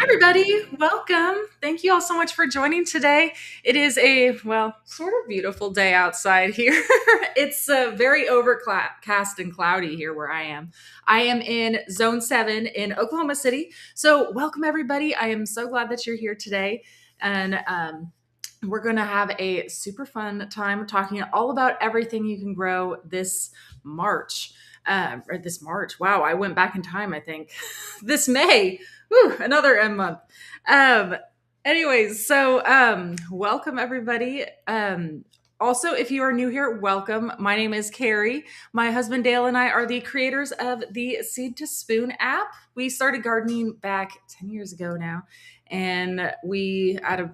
Everybody, welcome. Thank you all so much for joining today. It is a, well, sort of beautiful day outside here. It's very overcast and cloudy here where I am. I am in Zone 7 in Oklahoma City. So, welcome everybody. I am so glad that you're here today. And we're going to have a super fun time talking all about everything you can grow this March. Or this March. Wow, I went back in time, I think. This May. Whew, another M month. Um, anyways, so welcome everybody. Also, if you are new here, welcome. My name is Carrie. My husband Dale and I are the creators of the Seed to Spoon app. We started gardening back 10 years ago now, and we had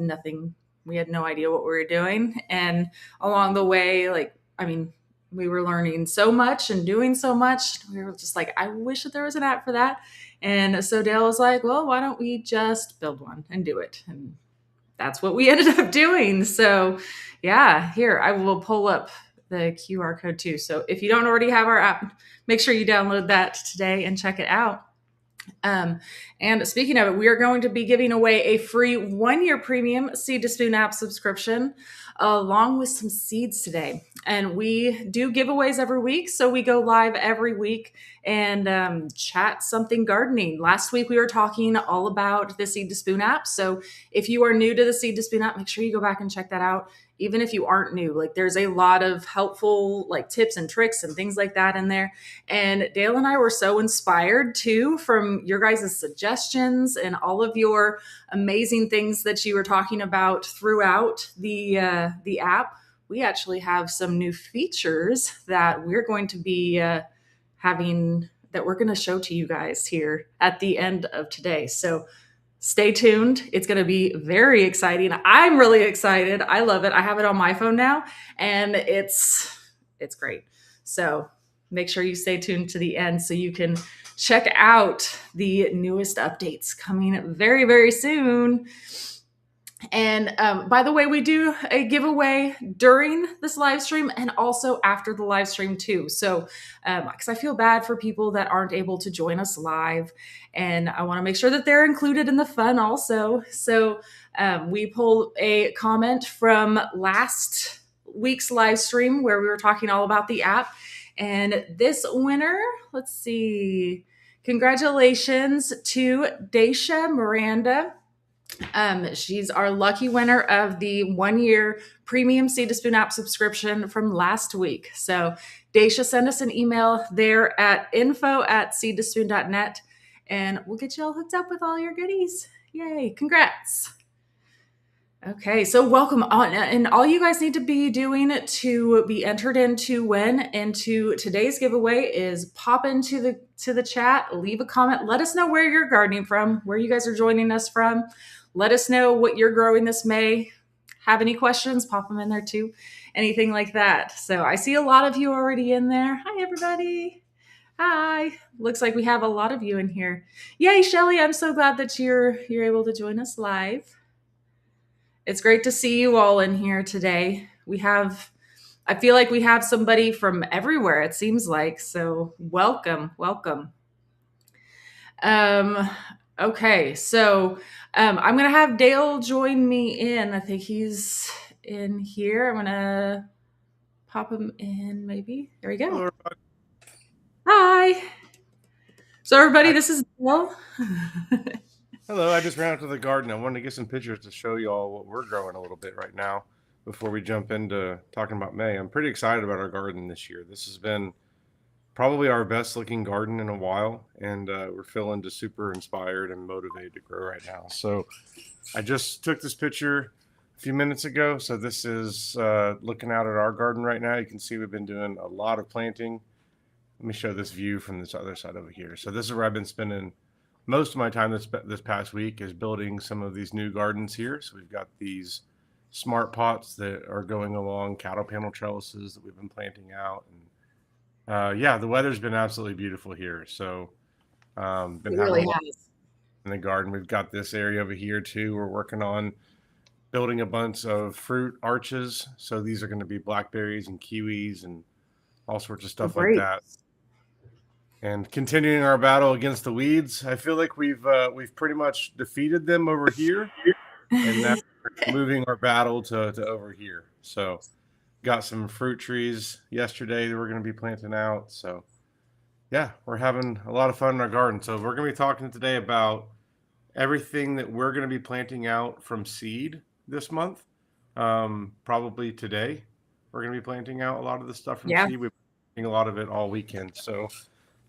nothing. We had no idea what we were doing, and along the way, we were learning so much and doing so much. We were just like, I wish that there was an app for that. And so Dale was like, well, why don't we just build one and do it? And that's what we ended up doing. So, yeah, here, I will pull up the QR code too. So, if you don't already have our app, make sure you download that today and check it out. Um, and speaking of it, we are going to be giving away a free 1 year premium Seed to Spoon app subscription along with some seeds today. And we do giveaways every week. So we go live every week and chat something gardening. Last week, we were talking all about the Seed to Spoon app. So if you are new to the Seed to Spoon app, make sure you go back and check that out. Even if you aren't new, like there's a lot of helpful like tips and tricks and things like that in there. And Dale and I were so inspired too from your guys' suggestions and all of your amazing things that you were talking about throughout the app. We actually have some new features that we're going to be having that we're going to show to you guys here at the end of today. So stay tuned. It's going to be very exciting. I'm really excited. I love it. I have it on my phone now, and it's great. So make sure you stay tuned to the end so you can check out the newest updates coming very, very soon. And by the way, we do a giveaway during this live stream and also after the live stream too. So, because I feel bad for people that aren't able to join us live, and I want to make sure that they're included in the fun also. So, we pulled a comment from last week's live stream where we were talking all about the app, and this winner, let's see, congratulations to Daisha Miranda. She's our lucky winner of the 1 year premium Seed to Spoon app subscription from last week. So, Daisha, send us an email there at info@seedtospoon.net and we'll get you all hooked up with all your goodies. Yay, congrats. Okay, so welcome on, and all you guys need to be doing to be entered into today's giveaway is pop into the chat, leave a comment, let us know where you're gardening from, where you guys are joining us from. Let us know what you're growing this May. Have any questions? Pop them in there too. Anything like that. So I see a lot of you already in there. Hi, everybody. Hi. Looks like we have a lot of you in here. Yay, Shelly! I'm so glad that you're able to join us live. It's great to see you all in here today. I feel like we have somebody from everywhere, it seems like. So welcome, welcome. Okay, so I'm going to have Dale join me in. I think he's in here. I'm going to pop him in, maybe. There we go. Hello, Hi. So, everybody, this is Dale. hello. I just ran out to the garden. I wanted to get some pictures to show you all what we're growing a little bit right now before we jump into talking about May. I'm pretty excited about our garden this year. This has been probably our best looking garden in a while, and we're feeling just super inspired and motivated to grow right now. So I just took this picture a few minutes ago. So this is looking out at our garden right now. You can see we've been doing a lot of planting. Let me show this view from this other side over here. So this is where I've been spending most of my time this past week is building some of these new gardens here. So we've got these smart pots that are going along cattle panel trellises that we've been planting out. And yeah, the weather's been absolutely beautiful here. So been It having really a lot has. in the garden. We've got this area over here too. We're working on building a bunch of fruit arches. So these are going to be blackberries and kiwis and all sorts of stuff like Great. that. and continuing our battle against the weeds. I feel like we've pretty much defeated them over here, and now we're moving our battle to over here. So got some fruit trees yesterday that we're going to be planting out. So yeah, we're having a lot of fun in our garden. So we're going to be talking today about everything that we're going to be planting out from seed this month. Probably today, we're going to be planting out a lot of the stuff from Yeah. seed. We've been planting a lot of it all weekend. So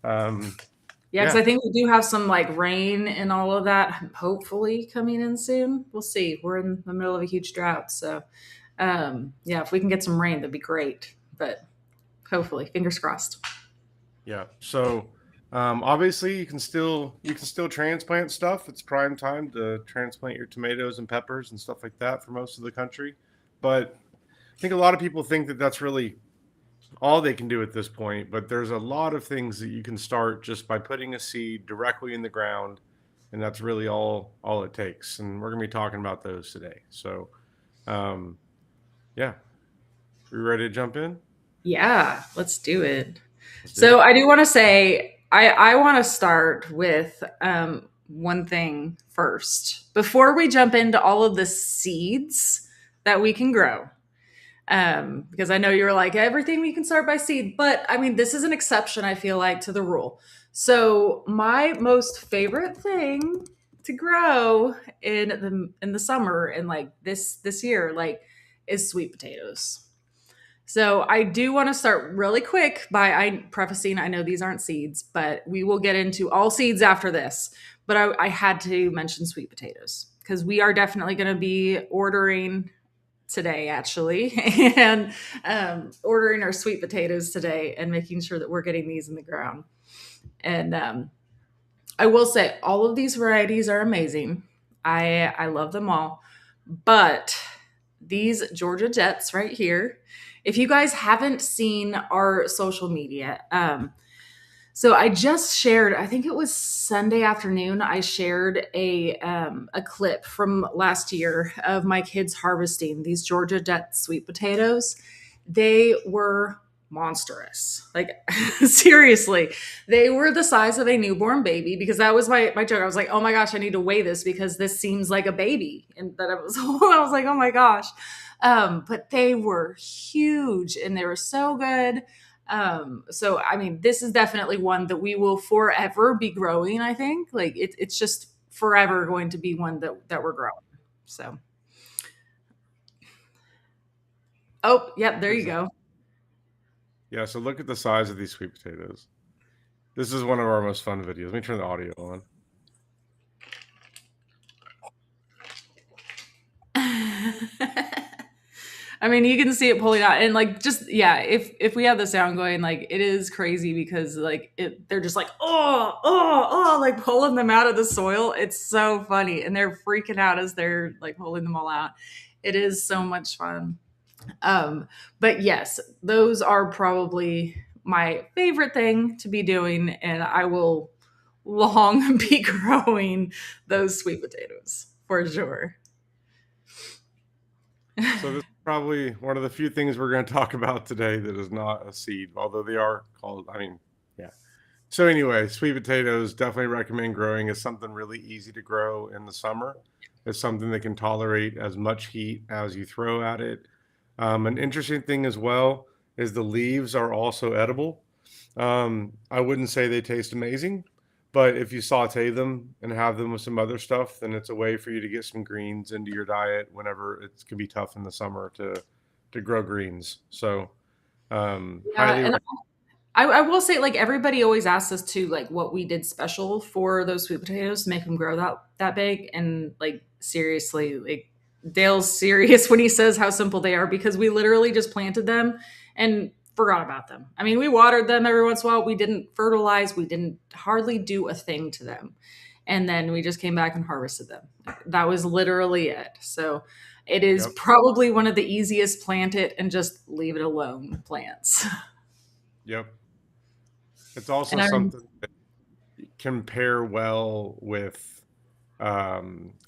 um, Yeah, because yeah, I think we do have some like rain and all of that hopefully coming in soon. We'll see. We're in the middle of a huge drought. So, yeah, if we can get some rain, that'd be great. But hopefully, fingers crossed. yeah. So obviously, you can still transplant stuff. It's prime time to transplant your tomatoes and peppers and stuff like that for most of the country. But I think a lot of people think that that's really all they can do at this point, but there's a lot of things that you can start just by putting a seed directly in the ground, and that's really all it takes. And we're gonna be talking about those today. So, um, yeah, we ready to jump in? Yeah, let's do it. Let's do So it. I do want to say I want to start with one thing first before we jump into all of the seeds that we can grow. Because I know you're like everything we can start by seed, but I mean this is an exception. I feel like to the rule. So my most favorite thing to grow in the summer and like this year like is sweet potatoes. So I do want to start really quick by I prefacing I know these aren't seeds, but we will get into all seeds after this. But I had to mention sweet potatoes because we are definitely going to be ordering today actually and ordering our sweet potatoes today and making sure that we're getting these in the ground. And I will say all of these varieties are amazing. I love them all, but these Georgia Jets right here, if you guys haven't seen our social media, so I just shared, I think it was Sunday afternoon, I shared a clip from last year of my kids harvesting these Georgia Jet sweet potatoes. They were monstrous. Like seriously, they were the size of a newborn baby because that was my joke. I was like, "Oh my gosh, I need to weigh this because this seems like a baby." And that I was I was like, "Oh my gosh." But they were huge and they were so good. So I mean, this is definitely one that we will forever be growing. I think like it's just forever going to be one that we're growing. So, oh, yep, there you Exactly. go. Yeah. So look at the size of these sweet potatoes. This is one of our most fun videos. Let me turn the audio on. I mean, you can see it pulling out, and like, just yeah. If we have the sound going, like, it is crazy because like they're just like like pulling them out of the soil. It's so funny, and they're freaking out as they're like pulling them all out. It is so much fun. But yes, those are probably my favorite thing to be doing, and I will long be growing those sweet potatoes for sure. So this is probably one of the few things we're going to talk about today that is not a seed, although they are called. I mean, yeah. So anyway, sweet potatoes definitely recommend growing. It's something really easy to grow in the summer. It's something that can tolerate as much heat as you throw at it. An interesting thing as well is the leaves are also edible. I wouldn't say they taste amazing, but if you saute them and have them with some other stuff, then it's a way for you to get some greens into your diet whenever it can be tough in the summer to grow greens. So Yeah, highly and I will say, like everybody always asks us to like what we did special for those sweet potatoes to make them grow that big, and like seriously, like Dale's serious when he says how simple they are because we literally just planted them and forgot about them. I mean, we watered them every once in a while. We didn't fertilize. We didn't hardly do a thing to them, and then we just came back and harvested them. That was literally it. So. It is Yep, probably one of the easiest plant it and just leave it alone plants. yep. It's also And I something that can pair well with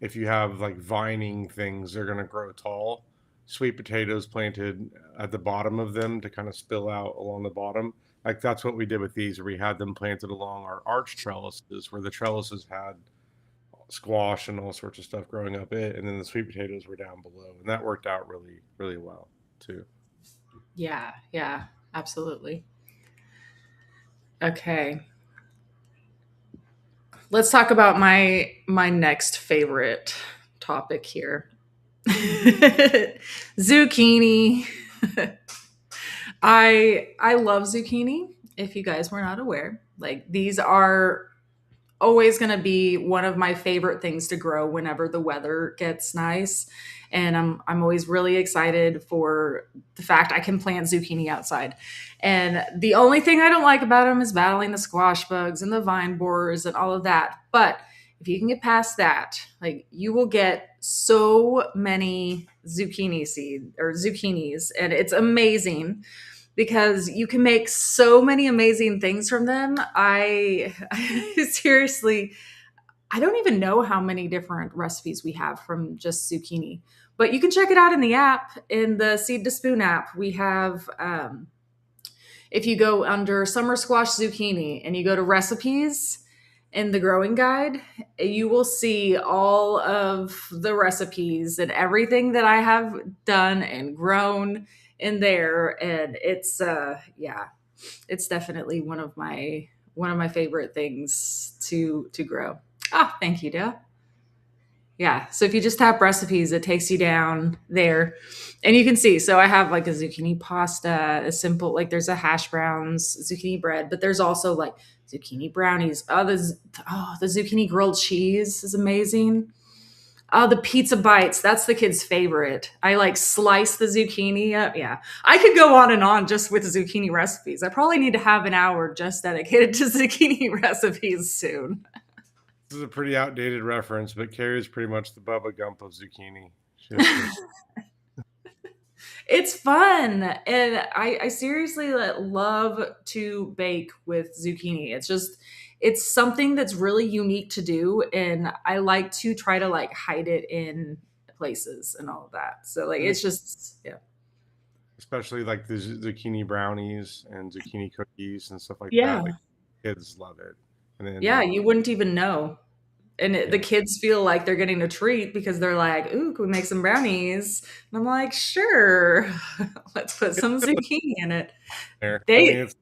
if you have like vining things, they're going to grow tall. Sweet potatoes planted at the bottom of them to kind of spill out along the bottom. Like that's what we did with these. We had them planted along our arch trellises, where the trellises had squash and all sorts of stuff growing up it, and then the sweet potatoes were down below, and that worked out really, really well too. Yeah, yeah, absolutely. Okay. Let's talk about my next favorite topic here. Zucchini. I love zucchini, if you guys were not aware. Like these are always going to be one of my favorite things to grow whenever the weather gets nice. And I'm always really excited for the fact I can plant zucchini outside. And the only thing I don't like about them is battling the squash bugs and the vine borers and all of that. But if you can get past that, like you will get so many zucchini seed or zucchinis, and it's amazing because you can make so many amazing things from them. I seriously, I don't even know how many different recipes we have from just zucchini, but you can check it out in the app, in the Seed to Spoon app. We have, if you go under summer squash zucchini and you go to recipes in the growing guide, you will see all of the recipes and everything that I have done and grown in there. And it's, yeah, it's definitely one of my favorite things to grow. Ah, thank you, Dale. Yeah. So if you just tap recipes, it takes you down there and you can see. So I have like a zucchini pasta, a simple, like there's a hash browns, zucchini bread, but there's also like zucchini brownies. The zucchini grilled cheese is amazing. Oh, the pizza bites. That's the kid's favorite. I like slice the zucchini up. Yeah. I could go on and on just with zucchini recipes. I probably need to have an hour just dedicated to zucchini recipes soon. This is a pretty outdated reference, but Carrie's pretty much the Bubba Gump of zucchini. She just It's fun. And I seriously love to bake with zucchini. It's something that's really unique to do. And I like to try to like hide it in places and all of that. So like, and it's just, yeah. especially like the zucchini brownies and zucchini cookies and stuff like that. Yeah. Like kids love it and they Yeah. enjoy it. You wouldn't even know. And the Yeah, kids feel like they're getting a treat because they're like, "Ooh, can we make some brownies?" And I'm like, "Sure, let's put it's some good zucchini in it." there. I mean, They it's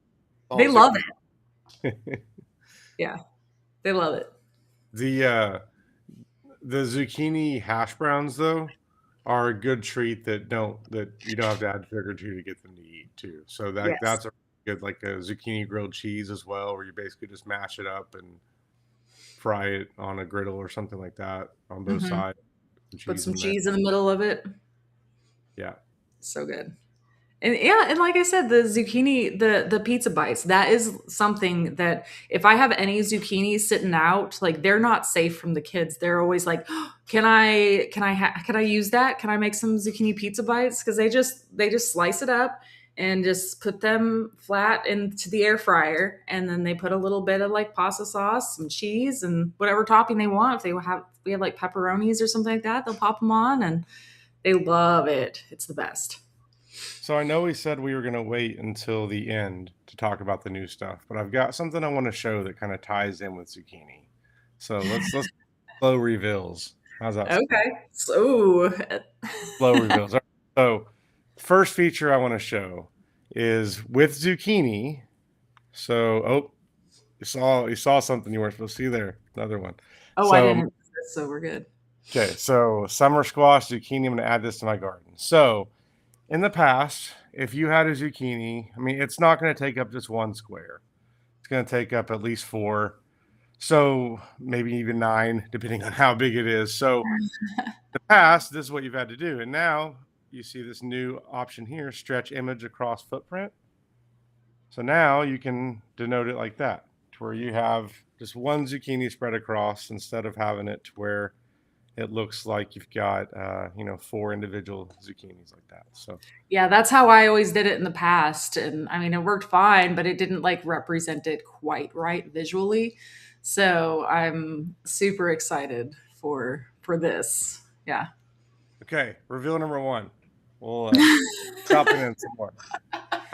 they all love zucchini. it. Yeah, they love it. the the zucchini hash browns though are a good treat that you don't have to add sugar to get them to eat too. So Yes. that's a good like a zucchini grilled cheese as well, where you basically just mash it up and fry it on a griddle or something like that on both Hmm. sides. Some Put cheese some in there. cheese in the middle of it. Yeah. So good. And yeah, and like I said, the zucchini, the pizza bites, that is something that if I have any zucchini sitting out, like they're not safe from the kids. They're always like, "Oh, can I use that? Can I make some zucchini pizza bites?" Because they just slice it up and just put them flat into the air fryer, and then they put a little bit of like pasta sauce, some cheese, and whatever topping they want. If we have like pepperonis or something like that, they'll pop them on, and they love it. It's the best. So I know we said we were going to wait until the end to talk about the new stuff, but I've got something I want to show that kind of ties in with zucchini. So let's slow reveals. How's that sound? Okay. So, Slow reveals. All right. So first feature I want to show is with zucchini. So you saw something you weren't supposed to see there. Another one. oh, I So didn't notice this, so we're good. okay, so summer squash, zucchini. I'm going to add this to my garden. So in the past, if you had a zucchini, I mean, it's not going to take up just one square. It's going to take up at least four. So maybe even nine, depending on how big it is. So in the past, this is what you've had to do. And now you see this new option here, stretch image across footprint. So now you can denote it like that, to where you have just one zucchini spread across instead of having it to where it looks like you've got, four individual zucchinis like that. So Yeah, that's how I always did it in the past. And I mean, it worked fine, but it didn't like represent it quite right visually. So I'm super excited for this. Yeah. okay, reveal number one. We'll dropping in some more.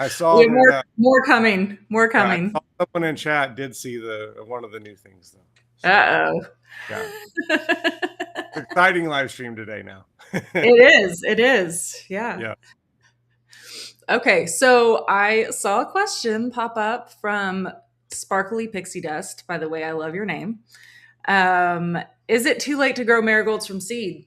I We saw have that. more coming. More Yeah, I coming. saw someone in chat did see the one of the new things though. So Uh oh. yeah, exciting live stream today now. It is. It is. Yeah. Yeah. Okay. So I saw a question pop up from Sparkly Pixie Dust. By the way, I love your name. Um, is it too late to grow marigolds from seed?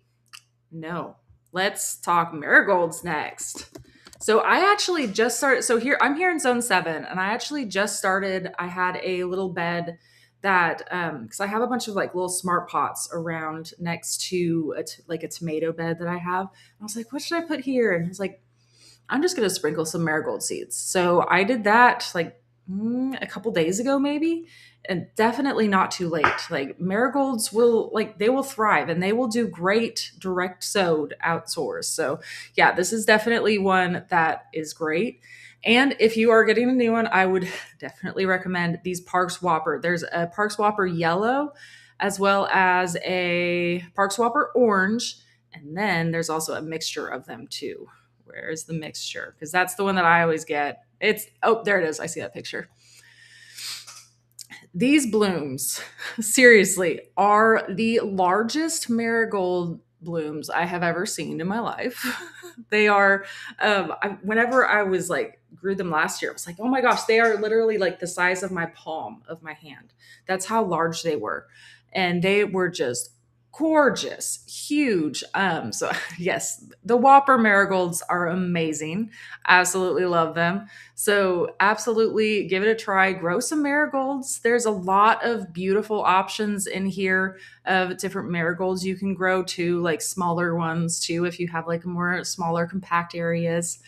No. Let's talk marigolds next. So I actually just started. So here, I'm here in zone 7, and I actually just started. I had a little bed that, because I have a bunch of like little smart pots around next to like a tomato bed that I have. And I was like, what should I put here? And I was like, I'm just going to sprinkle some marigold seeds. So I did that like a couple days ago, maybe, and definitely not too late. Like marigolds will they will thrive and they will do great direct sowed outdoors. So yeah, this is definitely one that is great. And if you are getting a new one, I would definitely recommend these Parks Whopper. There's a Parks Whopper yellow as well as a Parks Whopper orange. And then there's also a mixture of them too. Where is the mixture? Because that's the one that I always get. It's oh, there it is. I see that picture. These blooms, seriously, are the largest marigold blooms I have ever seen in my life. They are. Whenever I was like grew them last year, I was like, oh my gosh, they are literally like the size of my palm of my hand. That's how large they were, and they were just gorgeous, huge. So yes, the Whopper marigolds are amazing. Absolutely love them. So, absolutely give it a try. Grow some marigolds. There's a lot of beautiful options in here of different marigolds you can grow too, like smaller ones too, if you have like more smaller, compact areas.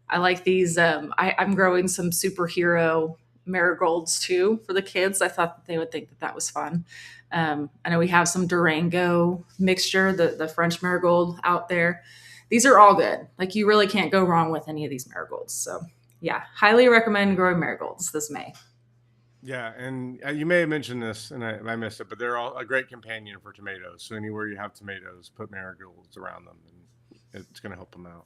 I like these. I'm growing some superhero marigolds too for the kids. I thought that they would think that that was fun. I know we have some Durango mixture, the French marigold out there. These are all good. Like you really can't go wrong with any of these marigolds. So yeah, highly recommend growing marigolds this May. Yeah, and you may have mentioned this, and I missed it, but they're all a great companion for tomatoes. So anywhere you have tomatoes, put marigolds around them, and it's going to help them out.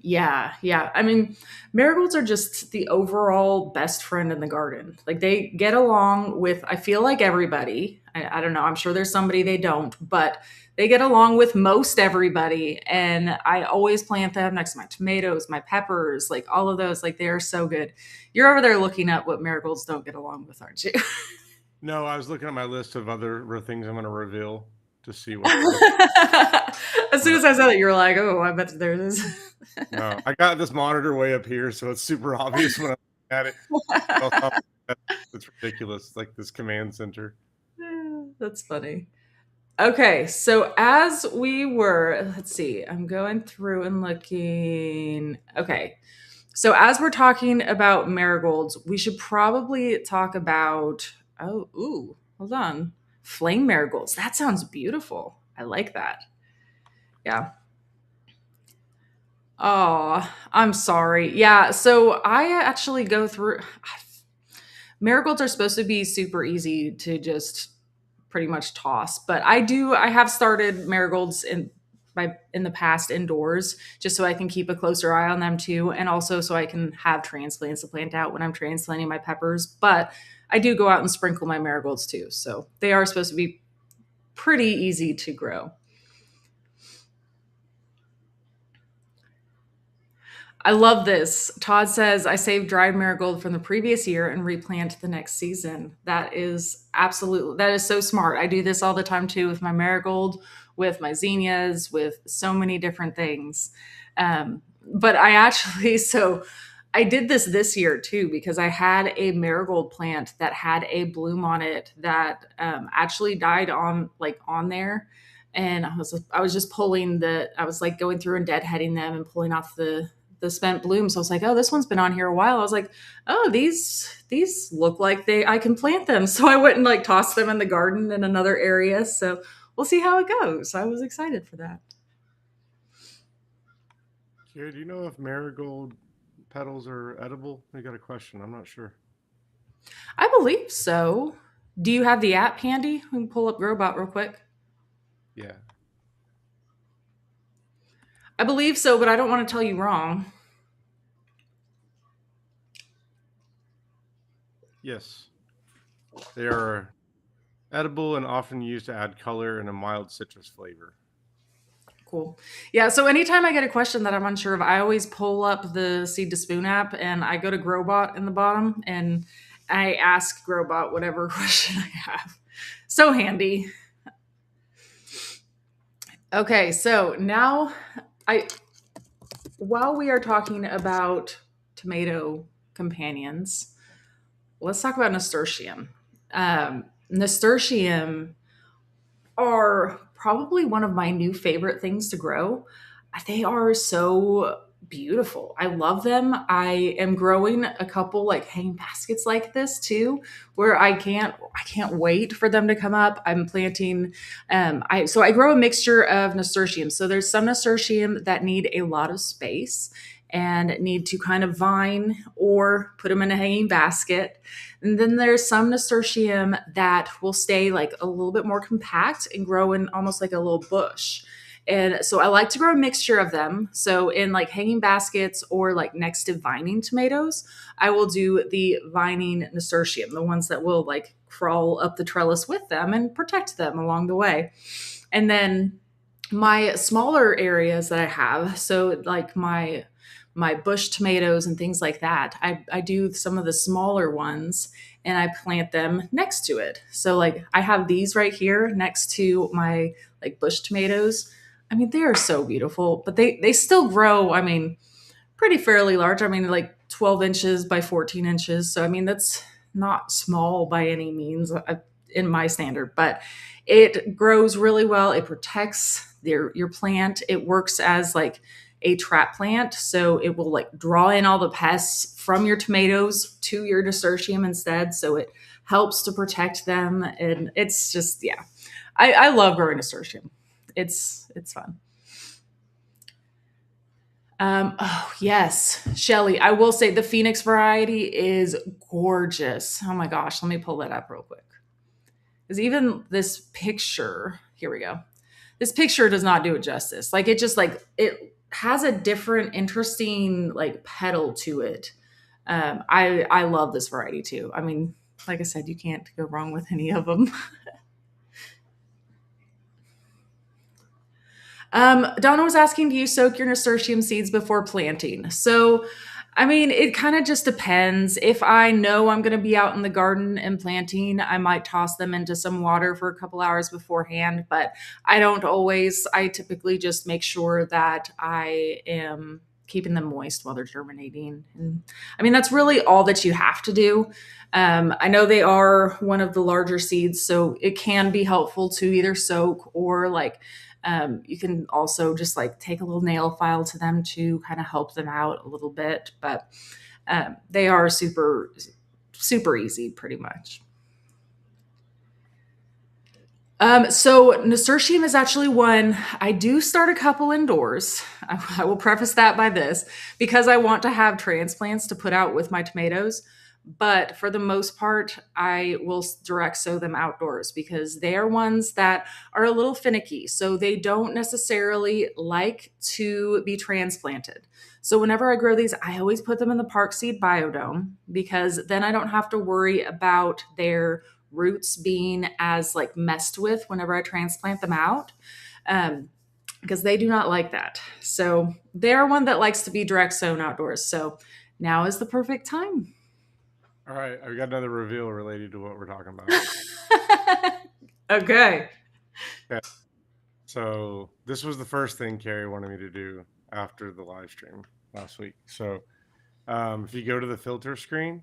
Yeah, yeah. I mean, marigolds are just the overall best friend in the garden. Like they get along with, I feel like everybody. I don't know. I'm sure there's somebody they don't, but they get along with most everybody. And I always plant them next to my tomatoes, my peppers, like all of those. Like they are so good. You're over there looking at what marigolds don't get along with, aren't you? No, I was looking at my list of other things I'm going to reveal to see what. As soon as I said it, you're like, oh, I bet there it is. No, I got this monitor way up here, so it's super obvious when I'm looking at it. It's ridiculous, like this command center. That's funny. Okay, so as we were, let's see, I'm going through and looking. Okay, so as we're talking about marigolds, we should probably talk about, oh, ooh, hold on. Flame marigolds. That sounds beautiful. I like that. Yeah. Oh, I'm sorry. Yeah, so I actually go through. Marigolds are supposed to be super easy to just pretty much toss, but I have started marigolds in the past indoors just so I can keep a closer eye on them too, and also so I can have transplants to plant out when I'm transplanting my peppers. But I do go out and sprinkle my marigolds too, so they are supposed to be pretty easy to grow. I love this. Todd says, I saved dried marigold from the previous year and replant the next season. That is so smart. I do this all the time too with my marigold, with my zinnias, with so many different things. But I actually, so I did this year too because I had a marigold plant that had a bloom on it that actually died on there. And I was just I was like going through and deadheading them and pulling off the spent blooms. So I was like, oh, this one's been on here a while. I was like, oh, these look like I can plant them. So I went and like tossed them in the garden in another area. So we'll see how it goes. I was excited for that. Kira, do you know if marigold petals are edible? I got a question. I'm not sure. I believe so. Do you have the app handy? We can pull up Growbot real quick. Yeah. I believe so, but I don't want to tell you wrong. Yes, they are edible and often used to add color and a mild citrus flavor. Cool. Yeah. So anytime I get a question that I'm unsure of, I always pull up the Seed to Spoon app and I go to Growbot in the bottom and I ask Growbot whatever question I have. So handy. Okay. So now I, while we are talking about tomato companions, let's talk about nasturtium. Nasturtium are probably one of my new favorite things to grow. They are so beautiful. I love them. I am growing a couple like hanging baskets like this too, where I can't wait for them to come up. I'm planting I grow a mixture of nasturtium. So there's some nasturtium that need a lot of space and need to kind of vine or put them in a hanging basket. And then there's some nasturtium that will stay like a little bit more compact and grow in almost like a little bush. And so I like to grow a mixture of them. So in like hanging baskets or like next to vining tomatoes, I will do the vining nasturtium, the ones that will like crawl up the trellis with them and protect them along the way. And then my smaller areas that I have, so like my bush tomatoes and things like that, I do some of the smaller ones and I plant them next to it. So like I have these right here next to my like bush tomatoes. I mean, they are so beautiful, but they still grow. I mean, pretty fairly large. I mean, like 12 inches by 14 inches. So, I mean, that's not small by any means in my standard, but it grows really well. It protects your plant. It works as like a trap plant. So it will like draw in all the pests from your tomatoes to your nasturtium instead. So it helps to protect them. And it's just, yeah, I love growing nasturtium. It's fun. Oh yes, Shelly. I will say the Phoenix variety is gorgeous. Oh my gosh, let me pull that up real quick. Because even this picture, here we go. This picture does not do it justice. Like it just like it has a different, interesting like petal to it. I love this variety too. I mean, like I said, you can't go wrong with any of them. Donna was asking, do you soak your nasturtium seeds before planting? So, I mean, it kind of just depends. If I know I'm going to be out in the garden and planting, I might toss them into some water for a couple hours beforehand, but I don't always. I typically just make sure that I am keeping them moist while they're germinating. And I mean, that's really all that you have to do. I know they are one of the larger seeds, so it can be helpful to either soak or like you can also just like take a little nail file to them to kind of help them out a little bit, but they are super easy, pretty much. So nasturtium is actually one I do start a couple indoors. I will preface that by this because I want to have transplants to put out with my tomatoes. But for the most part, I will direct sow them outdoors because they are ones that are a little finicky. So they don't necessarily like to be transplanted. So whenever I grow these, I always put them in the park seed biodome because then I don't have to worry about their roots being as like messed with whenever I transplant them out. Um, because they do not like that. So they're one that likes to be direct sown outdoors. So now is the perfect time. All right, I've got another reveal related to what we're talking about. Okay. Okay, so this was the first thing Carrie wanted me to do after the live stream last week. So if you go to the filter screen,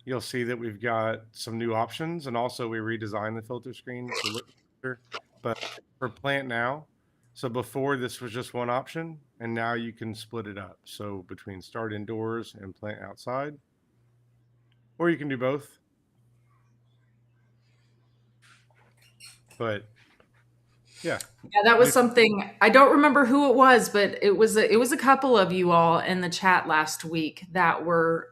you'll see that we've got some new options, and also we redesigned the filter screen to look better. But for plant now, so before this was just one option, and now you can split it up. So between start indoors and plant outside, or you can do both. But yeah, Yeah, that was new. something I don't remember who it was, but it was a couple of you all in the chat last week that were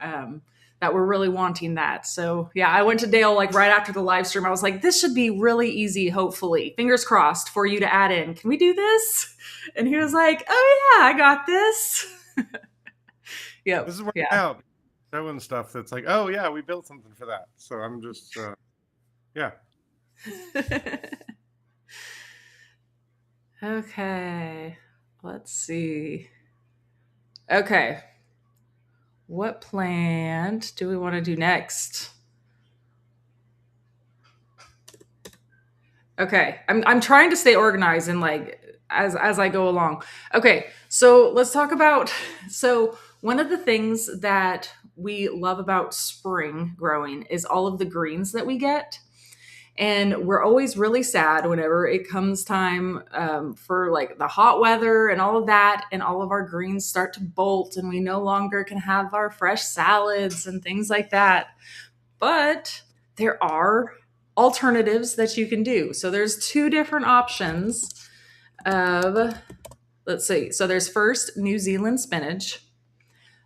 really wanting that. So yeah, I went to Dale like right after the live stream. I was like, this should be really easy, hopefully. Fingers crossed for you to add in. Can we do this? And he was like, oh yeah, I got this. This Yep. is working Yeah. out. showing stuff that's like, oh yeah, we built something for that. So I'm just yeah. Okay, let's see. Okay, what plant do we want to do next? Okay, I'm trying to stay organized and like as I go along. Okay, so let's talk about so one of the things that we love about spring growing is all of the greens that we get. And we're always really sad whenever it comes time for like the hot weather and all of that, and all of our greens start to bolt, and we no longer can have our fresh salads and things like that. But there are alternatives that you can do. So there's two different options of, let's see. So there's first New Zealand spinach.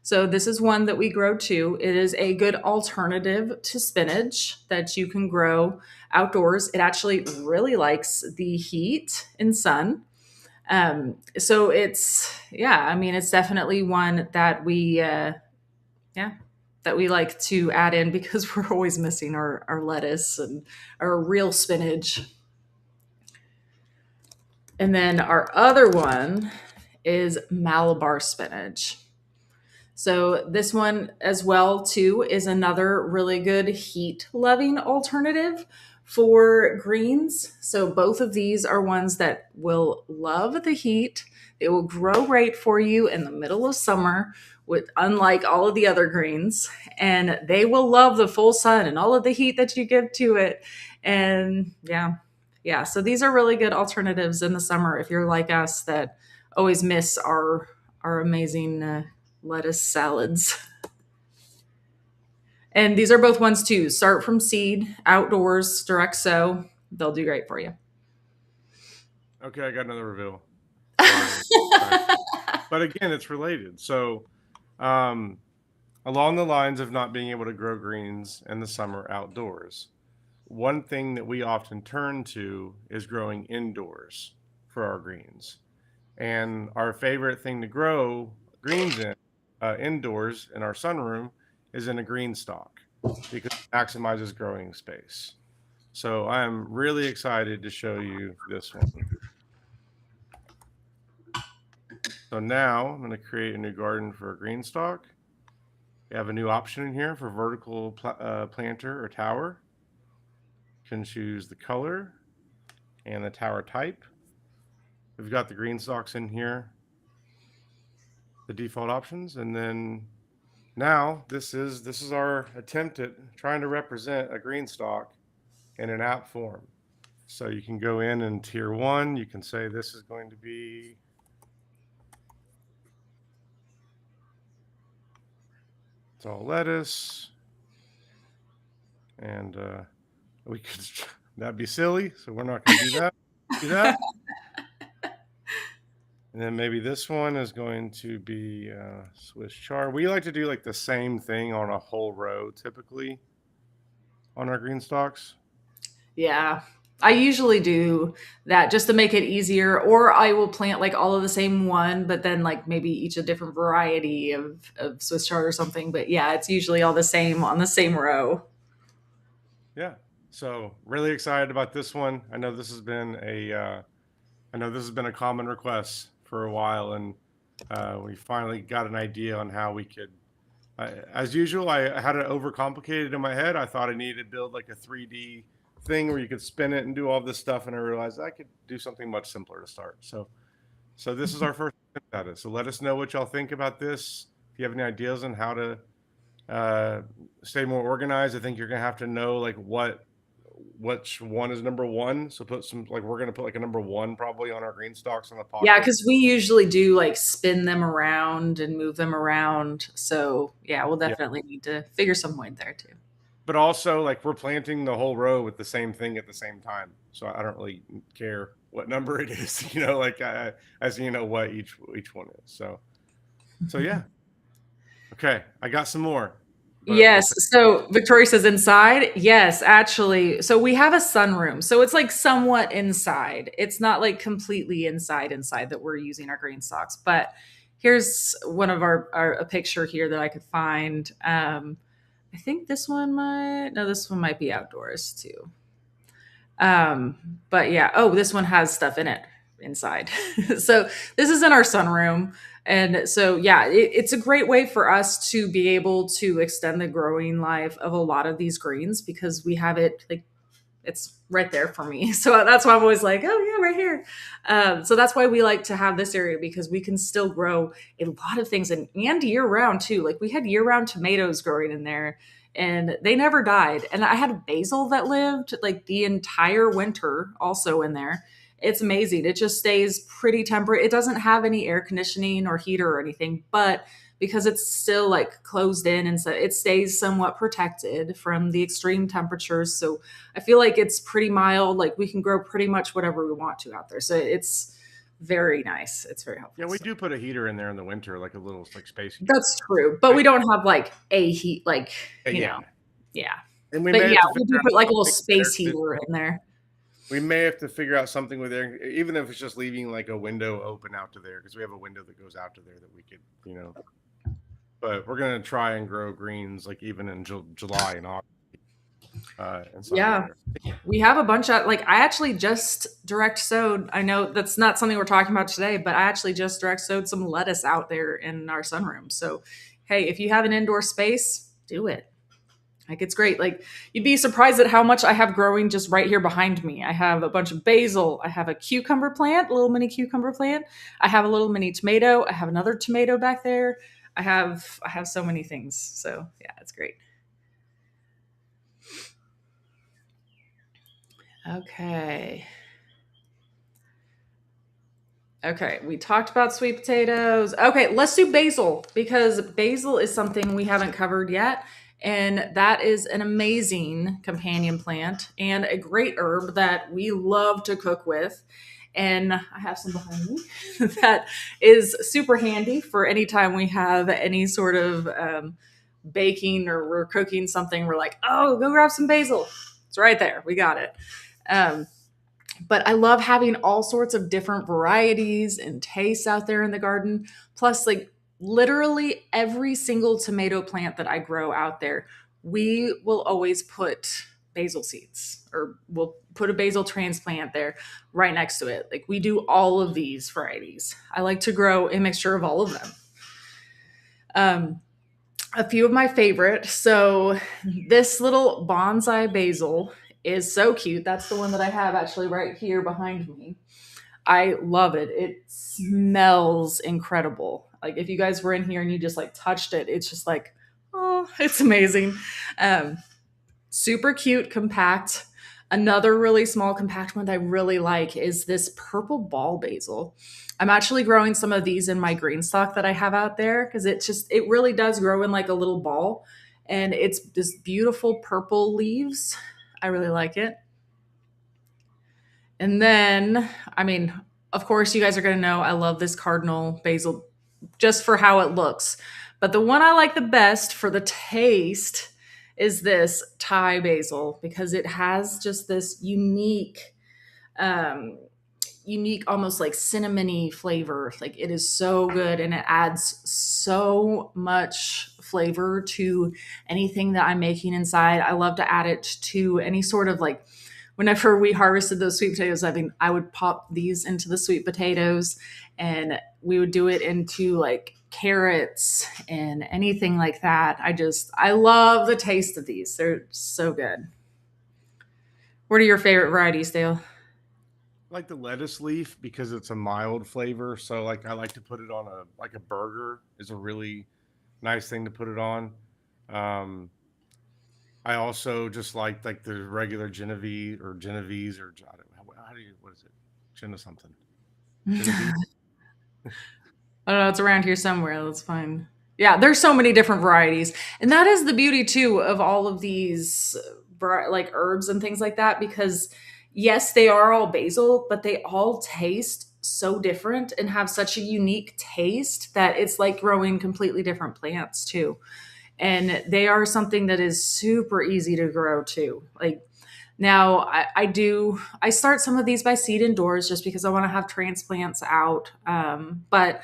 So this is one that we grow too. It is a good alternative to spinach that you can grow outdoors. It actually really likes the heat and sun. So it's yeah, I mean it's definitely one that yeah that we like to add in because we're always missing our lettuce and our real spinach. And then our other one is Malabar spinach. So this one as well too is another really good heat loving alternative for greens. So both of these are ones that will love the heat. They will grow right for you in the middle of summer with unlike all of the other greens, and they will love the full sun and all of the heat that you give to it. And yeah. Yeah, so these are really good alternatives in the summer if you're like us that always miss our amazing lettuce salads. And these are both ones too. Start from seed, outdoors, direct sow. They'll do great for you. Okay, I got another reveal. Sorry. Sorry. But again, it's related. So um along the lines of not being able to grow greens in the summer outdoors, one thing that we often turn to is growing indoors for our greens. And our favorite thing to grow greens in indoors in our sunroom is in a green stalk because it maximizes growing space. So I'm really excited to show you this one. So now I'm going to create a new garden for a green stalk. You have a new option in here for vertical planter or tower. You can choose the color and the tower type. We've got the green stalks in here, the default options, and then now this is our attempt at trying to represent a green stalk in an app form. So you can go in tier one, you can say this is going to be it's all lettuce, and we could that'd be silly, so we're not going to do that. Do that. And then maybe this one is going to be Swiss chard. We like to do like the same thing on a whole row typically on our green stalks. Yeah. I usually do that just to make it easier, or I will plant like all of the same one, but then like maybe each a different variety of Swiss chard or something. But yeah, it's usually all the same on the same row. Yeah. So really excited about this one. I know this has been a common request for a while, and we finally got an idea on how we could. As usual, I had it overcomplicated in my head. I thought I needed to build like a 3D thing where you could spin it and do all this stuff, and I realized I could do something much simpler to start. So this is our first attempt at it. So let us know what y'all think about this. If you have any ideas on how to uh, stay more organized, I think you're gonna have to know like which one is number one. So put some like we're gonna put like a number one probably on our green stalks in the Yeah, pocket. because we usually do like spin them around and move them around. So yeah, we'll Yeah. definitely need to figure some way there too. But also like we're planting the whole row with the same thing at the same time. So I don't really care what number it is, like as you know what each one is. So yeah. Okay, I got some more, but we'll Yes. say So Victoria says inside. Yes, actually. So we have a sunroom. So it's like somewhat inside. It's not like completely inside that we're using our green socks. But Here's one of our a picture here that I could find. I think this one might, no, this one might be outdoors too. But yeah, oh, this one has stuff in it inside. So this is in our sunroom. And so, yeah, it's a great way for us to be able to extend the growing life of a lot of these greens because we have it like it's right there for me. So that's why I'm always like, oh yeah, right here. So that's why we like to have this area because we can still grow a lot of things and year round too. Like we had year round tomatoes growing in there and they never died. And I had basil that lived like the entire winter also in there. It's amazing. It just stays pretty temperate. It doesn't have any air conditioning or heater or anything, but because it's still like closed in and so it stays somewhat protected from the extreme temperatures. So I feel like it's pretty mild. Like we can grow pretty much whatever we want to out there. So it's very nice. It's very Yeah, helpful. we So do put a heater in there in the winter, like a little like space heater. that's true. But we don't have like a heat, like, you know, Yeah, yeah. and we But may yeah, have to we figure do out put like a little something with air space heater conditioning. in there. We may have to figure out something with air, even if it's just leaving like a window open out to there, because we have a window that goes out to there that we could, But we're gonna try and grow greens like even in July and August inside of Yeah. there. We have a bunch of like I actually just direct sowed. I know that's not something we're talking about today, but I actually just direct sowed some lettuce out there in our sunroom. So, hey, if you have an indoor space, do it. Like it's great. Like you'd be surprised at how much I have growing just right here behind me. I have a bunch of basil. I have a cucumber plant, a little mini cucumber plant. I have a little mini tomato. I have another tomato back there. I have so many things. So yeah, it's great. Okay. Okay, we talked about sweet potatoes. Okay, let's do basil because basil is something we haven't covered yet. And that is an amazing companion plant and a great herb that we love to cook with. And I have some behind me that is super handy for any time we have any sort of baking or we're cooking something. We're like, oh, go grab some basil. It's right there. We got it. Um, but I love having all sorts of different varieties and tastes out there in the garden. Plus, like literally every single tomato plant that I grow out there, we will always put basil seeds or we'll put a basil transplant there right next to it. Like we do all of these varieties. I like to grow a mixture of all of them. Um, a few of my favorite. So this little bonsai basil is so cute. That's the one that I have actually right here behind me. I love it. It smells incredible. Like if you guys were in here and you just like touched it, it's just like, oh, it's amazing. Um, Super cute, compact. Another really small, compact one that I really like is this purple ball basil. I'm actually growing some of these in my green stock that I have out there because it really does grow in like a little ball. And it's this beautiful purple leaves. I really like it. And then, I mean, of course, you guys are going to know I love this cardinal basil just for how it looks. But the one I like the best for the taste is this Thai basil because it has just this um, unique, almost like cinnamony flavor. Like it is so good and it adds so much flavor to anything that I'm making inside. I love to add it to any sort of like whenever we harvested those sweet potatoes, I mean, I would pop these into the sweet potatoes and we would do it into like carrots and anything like that. I love the taste of these. They're so good. What are your favorite varieties, Dale? Like the lettuce leaf because it's a mild flavor. So like I like to put it on a burger is a really nice thing to put it on. Um, I also just like the regular Genovese or I don't know, how do you what is it? Gena something. Genovese. I don't know. It's around here somewhere. That's fine. Yeah, there's so many different varieties, and that is the beauty too of all of these like herbs and things like that. Because yes, they are all basil, but they all taste so different and have such a unique taste that it's like growing completely different plants too. And they are something that is super easy to grow too. Like now, I start some of these by seed indoors just because I want to have transplants out. But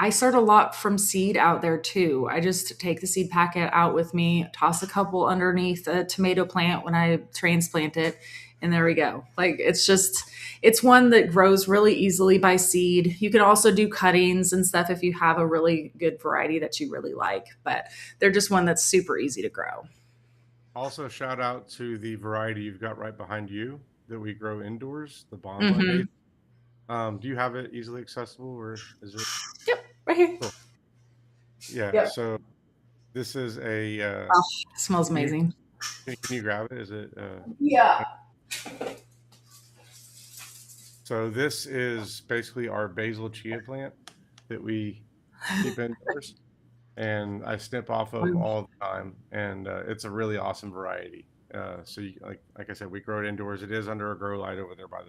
I start a lot from seed out there too. I just take the seed packet out with me, toss a couple underneath a tomato plant when I transplant it, and there we go. Like it's one that grows really easily by seed. You can also do cuttings and stuff if you have a really good variety that you really like, but they're just one that's super easy to grow. Also, shout out to the variety you've got right behind you that we grow indoors, the bonsai base. Mhm. Do you have it easily accessible, or is it Yep, right here. cool? Yeah. Yep. So this is a. Oh, it smells Can you amazing. can you grab it? Is it? Yeah. So this is basically our basil chia plant that we keep indoors, and I snip off of all the time, and it's a really awesome variety. So you, like I said, we grow it indoors. It is under a grow light over there by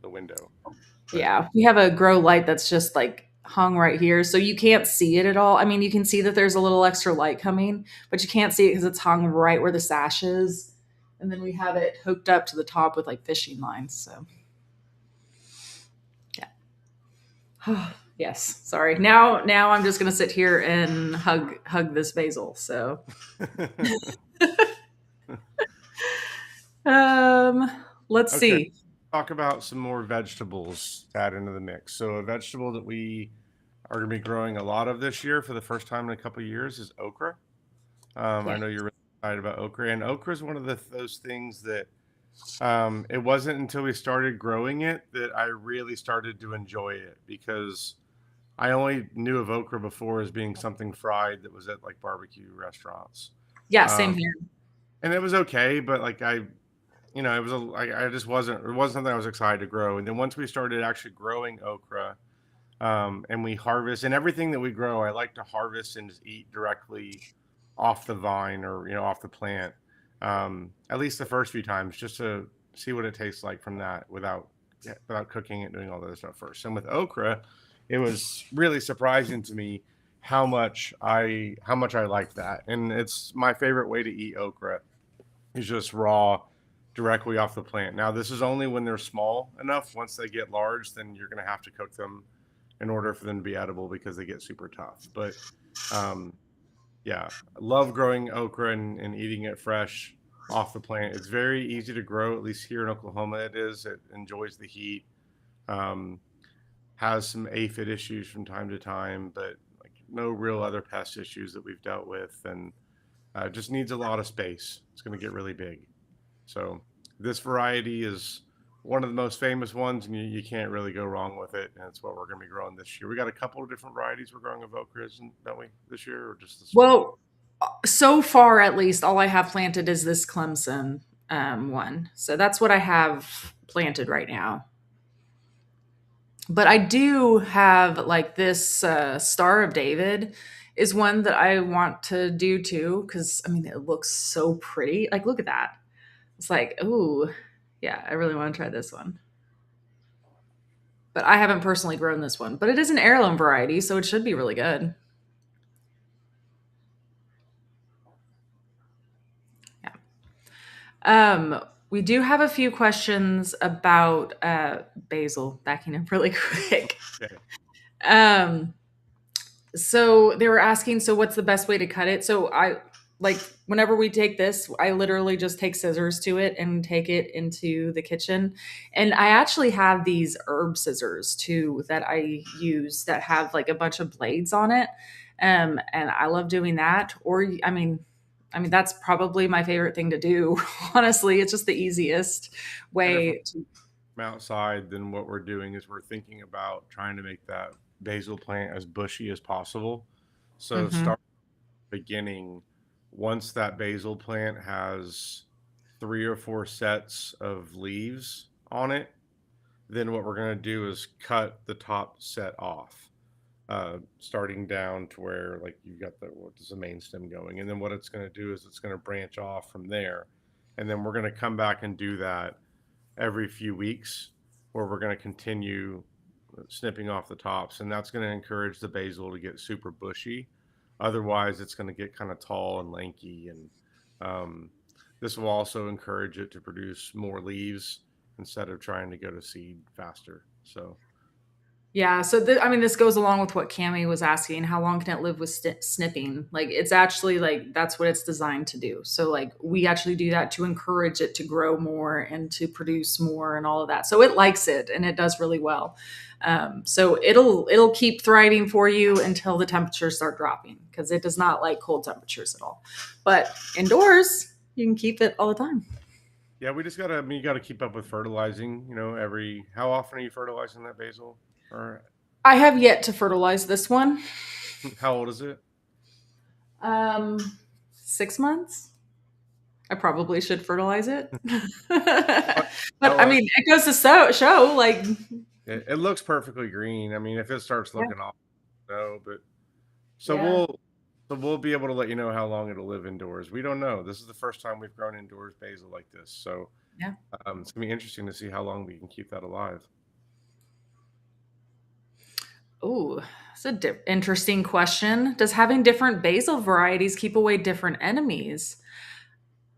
the window, but Yeah, we have a grow light that's just like hung right here, so you can't see it at all. I mean, you can see that there's a little extra light coming, but you can't see it because it's hung right where the sash is. And then we have it hooked up to the top with like fishing lines. So yeah. Yes. Sorry. Now I'm just gonna sit here and hug this basil. So um, let's okay. see. Talk about some more vegetables to add into the mix. So a vegetable that we are going to be growing a lot of this year for the first time in a couple of years is okra. I Yeah. know you're really excited about okra, and okra is one of those things that it wasn't until we started growing it that I really started to enjoy it because I only knew of okra before as being something fried that was at like barbecue restaurants. Yeah. Same Um, here. and it was okay, but like it was I just wasn't, it wasn't something I was excited to grow. And then once we started actually growing okra, and we harvest and everything that we grow, I like to harvest and just eat directly off the vine or off the plant. At least the first few times, just to see what it tastes like from that without cooking it, doing all the other stuff first. And with okra, it was really surprising to me how much I like that, and it's my favorite way to eat okra is just raw directly off the plant. Now, this is only when they're small enough. Once they get large, then you're going to have to cook them in order for them to be edible because they get super tough. But um, yeah, I love growing okra and eating it fresh off the plant. It's very easy to grow, at least here in Oklahoma. It is. It enjoys the heat. Um, has some aphid issues from time to time, but like no real other pest issues that we've dealt with, and just needs a lot of space. It's going to get really big. So this variety is one of the most famous ones, and you can't really go wrong with it. And it's what we're going to be growing this year. We got a couple of different varieties we're growing of okras, don't we, this year, or just this one? Well, so far at least, all I have planted is this Clemson one. So that's what I have planted right now. But I do have like this Star of David is one that I want to do too because I mean it looks so pretty. Like look at that. It's like ooh, yeah, I really want to try this one. But I haven't personally grown this one. But it is an heirloom variety, so it should be really good. Yeah. We do have a few questions about basil. Backing up really quick. Okay. Um, so they were asking, so what's the best way to cut it? So I like whenever we take this, I literally just take scissors to it and take it into the kitchen. And I actually have these herb scissors too that I use that have like a bunch of blades on it. And I love doing that. Or I mean that's probably my favorite thing to do. Honestly, it's just the easiest And if we're way to. from outside, then what we're doing is we're thinking about trying to make that basil plant as bushy as possible. So Mhm. start beginning once that basil plant has 3 or 4 sets of leaves on it, then what we're going to do is cut the top set off, starting down to where like you've got what is the main stem going, and then what it's going to do is it's going to branch off from there, and then we're going to come back and do that every few weeks, where we're going to continue snipping off the tops, and that's going to encourage the basil to get super bushy. Otherwise, it's going to get kind of tall and lanky, and um, this will also encourage it to produce more leaves instead of trying to go to seed faster. So Yeah, so I mean, this goes along with what Cami was asking. How long can it live with snipping? Like, it's actually like that's what it's designed to do. So, like, we actually do that to encourage it to grow more and to produce more and all of that. So it likes it and it does really well. So it'll keep thriving for you until the temperatures start dropping because it does not like cold temperatures at all. But indoors, you can keep it all the time. Yeah, we just gotta. I mean, you gotta keep up with fertilizing. You know, every how often are you fertilizing that basil? Or I have yet to fertilize this one. how old is it? Um, 6 months. I probably should fertilize it. But How I mean, it goes to show like, it looks perfectly green. I mean, if it starts yeah, looking off, no. But so yeah, we'll be able to let you know how long it'll live indoors. We don't know. This is the first time we've grown indoors basil like this, so yeah. it's gonna be interesting to see how long we can keep that alive. Oh, that's a interesting question. Does having different basil varieties keep away different enemies?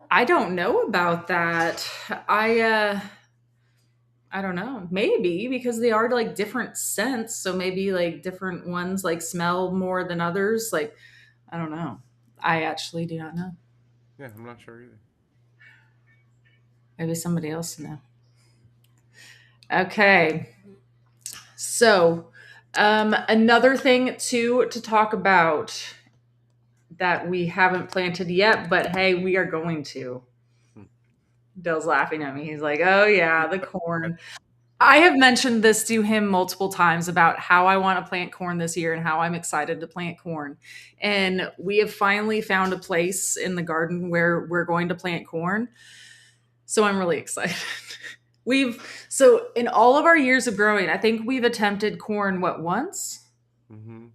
I don't know about that. I uh I don't know. Maybe because they are like different scents, so maybe like different ones like smell more than others. Like, I don't know. I actually do not know. Yeah, I'm not sure either. Maybe somebody else know. Okay. So, another thing to talk about that we haven't planted yet, but hey, we are going to. Hmm. Dale's laughing at me. He's like, "Oh yeah, the corn." I have mentioned this to him multiple times about how I want to plant corn this year and how I'm excited to plant corn. And we have finally found a place in the garden where we're going to plant corn. So I'm really excited. So in all of our years of growing, I think we've attempted corn what once? Mm-hmm.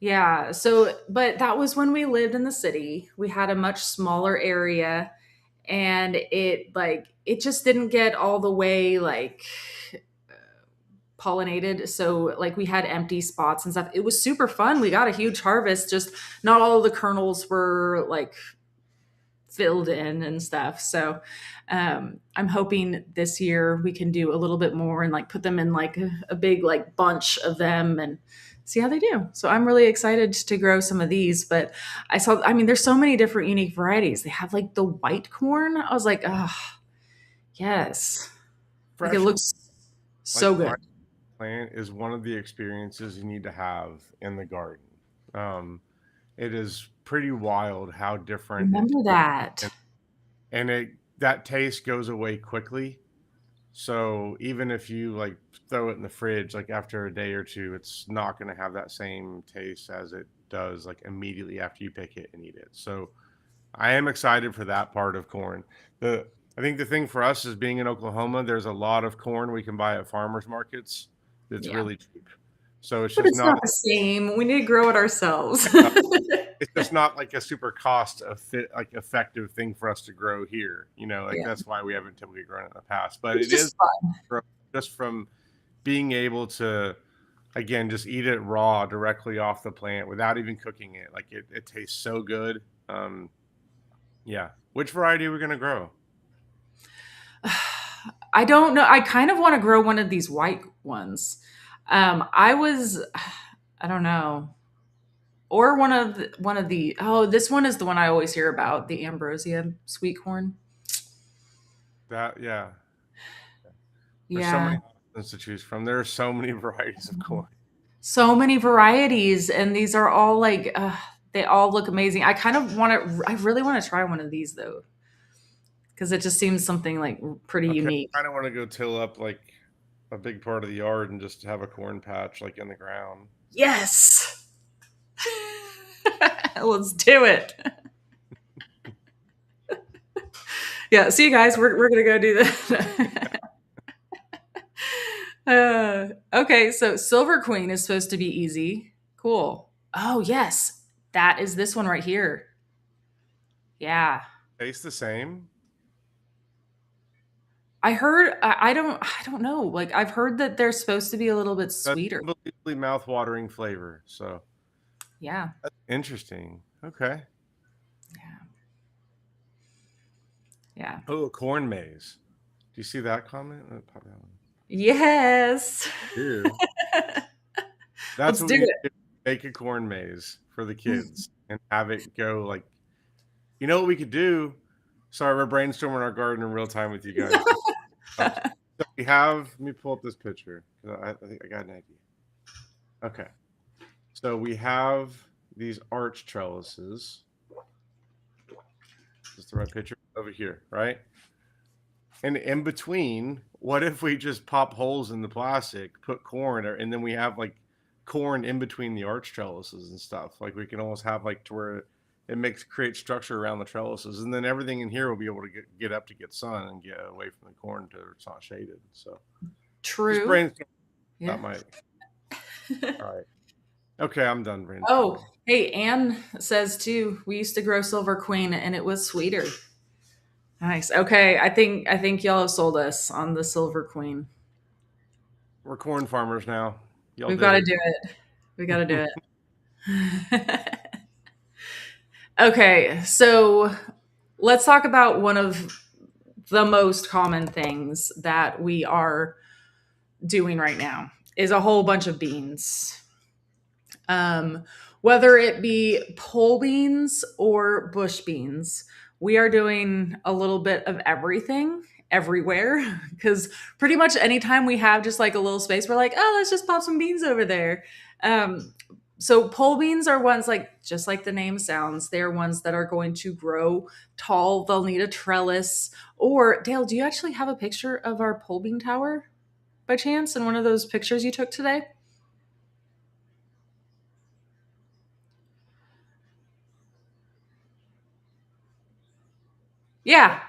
Yeah. So, but that was when we lived in the city. We had a much smaller area and it just didn't get all the way like pollinated. So, like, we had empty spots and stuff. It was super fun. We got a huge harvest, just not all of the kernels were like filled in and stuff. So I'm hoping this year we can do a little bit more and like put them in like a big like bunch of them and see how they do. So I'm really excited to grow some of these. But I mean, there's so many different unique varieties. They have like the white corn. I was like, oh, yes. Like it Fresh, looks like so good. fresh plant is one of the experiences you need to have in the garden. Um, it is pretty wild how different it Remember that. and, and it that taste goes away quickly. So even if you like throw it in the fridge, like after a day or two, it's not going to have that same taste as it does like immediately after you pick it and eat it. So I am excited for that part of corn. The I think the thing for us is being in Oklahoma, there's a lot of corn we can buy at farmers markets that's Yeah. really cheap. So it's But just it's not not the same. We need to grow it ourselves. it's just not like a super like effective thing for us to grow here. You know, like Yeah. that's why we haven't typically grown it in the past. But It's it is just fun. just from being able to again just eat it raw directly off the plant without even cooking it. Like it tastes so good. Yeah. Which variety are we gonna grow? I don't know. I kind of want to grow one of these white ones. I was, I don't know, or oh, this one is the one I always hear about, the ambrosia sweet corn. That yeah. There's so many Yeah, options to choose from. There are so many varieties of corn. so many varieties, and these are all like, they all look amazing. I kind of want to. I really want to try one of these though, because it just seems something like pretty Okay, unique. I kind of want to go till up like a big part of the yard and just have a corn patch like in the ground. Yes, let's do it. Yeah, see you guys. We're gonna go do that. Okay, so Silver Queen is supposed to be easy. Cool. Oh yes, that is this one right here. Yeah, Tastes the same. I heard. I don't know. Like I've heard that they're supposed to be a little bit That's sweeter. unbelievably mouth-watering flavor. So Yeah, that's interesting. Okay. yeah, yeah. Oh, a corn maze. Do you see that comment? Pop that one. Yes. Ew. That's Let's what do we need it. to do. Make a corn maze for the kids and have it go like, you know what we could do? Sorry, we're brainstorming our garden in real time with you guys. So we have, let me pull up this picture. I think I got an idea. Okay. So we have these arch trellises. Is this the right picture? Over here, right? And in between, what if we just pop holes in the plastic, put corn, and then we have like corn in between the arch trellises and stuff. Like we can almost have like to where it makes create structure around the trellises, and then everything in here will be able to get up to get sun and get away from the corn to it's not shaded. So just True. brainstorm. Yeah. That might. All right. Okay, I'm done Oh, brainstorming. hey, Anne says too. We used to grow silver queen, and it was sweeter. Nice. Okay, I think y'all have sold us on the silver queen. We're corn farmers now. Y'all We've did got to it. do it. We got to do it. Okay, so let's talk about one of the most common things that we are doing right now is a whole bunch of beans. Um, whether it be pole beans or bush beans, we are doing a little bit of everything everywhere because pretty much anytime we have just like a little space, we're like, oh, let's just pop some beans over there. Um, so pole beans are ones like just like the name sounds, they're ones that are going to grow tall. They'll need a trellis. Or Dale, do you actually have a picture of our pole bean tower by chance in one of those pictures you took today? Yeah,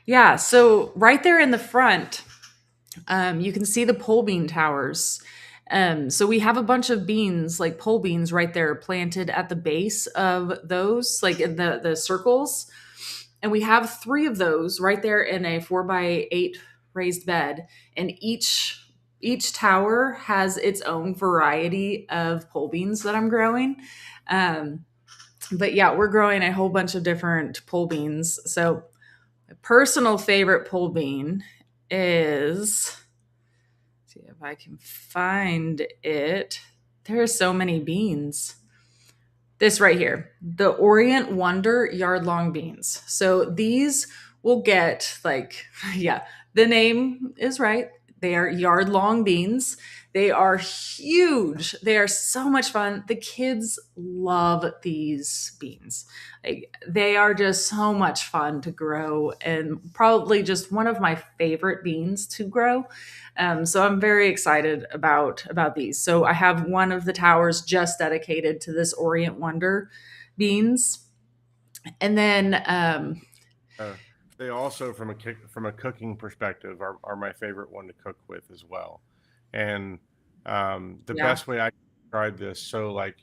yeah. So right there in the front, you can see the pole bean towers. So we have a bunch of beans, like pole beans, right there planted at the base of those, like in the circles. And we have three of those right there in a 4x8 raised bed, and each tower has its own variety of pole beans that I'm growing. Um, but yeah, we're growing a whole bunch of different pole beans. So my personal favorite pole bean is, see if I can find it. There are so many beans. This right here, the Orient Wonder yard long beans. So these will get like, yeah, the name is right. They are yard long beans. They are huge. They are so much fun. The kids love these beans. Like, they are just so much fun to grow and probably just one of my favorite beans to grow. So I'm very excited about these. So I have one of the towers just dedicated to this Orient Wonder beans, and then Uh, they also, from a cooking perspective, are my favorite one to cook with as well. And the yeah, best way I can describe this, so like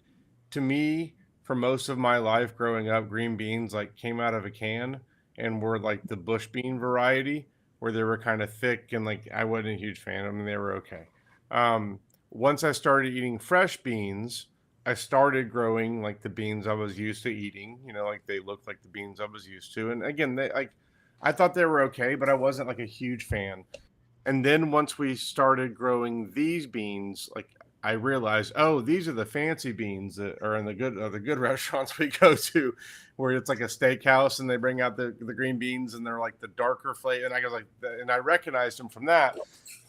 to me, for most of my life growing up, green beans like came out of a can and were like the bush bean variety, where they were kind of thick and like I wasn't a huge fan of them. They were okay. Um, Once I started eating fresh beans, I started growing like the beans I was used to eating, like they looked like the beans I was used to. And again, they like I thought they were okay, but I wasn't like a huge fan. And then once we started growing these beans, like I realized, oh, these are the fancy beans that are in the good restaurants we go to, where it's like a steakhouse and they bring out the green beans and they're like the darker flavor. And I was like, and I recognized them from that.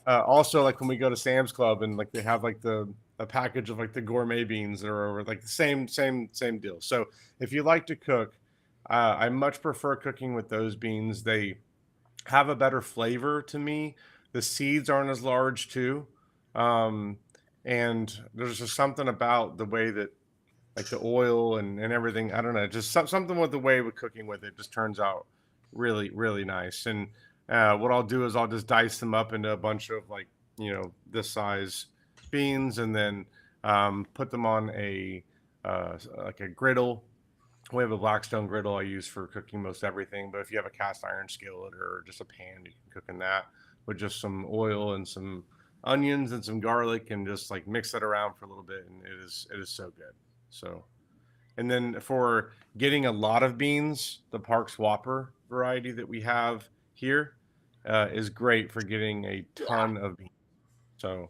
Also, like when we go to Sam's Club and like they have like the a package of like the gourmet beans that are over like the same deal. So if you like to cook, I much prefer cooking with those beans. They have a better flavor to me. The seeds aren't as large too, um, and there's just something about the way that like the oil and everything. I don't know, just something with the way we're cooking with it just turns out really nice. And what I'll do is I'll just dice them up into a bunch of like this size beans, and then put them on a like a griddle. We have a Blackstone griddle I use for cooking most everything, but if you have a cast iron skillet or just a pan, you can cook in that with just some oil and some onions and some garlic, and just like mix that around for a little bit, and it is so good. So, and then for getting a lot of beans, the Parks Whopper variety that we have here is great for getting a yeah. ton of beans. So,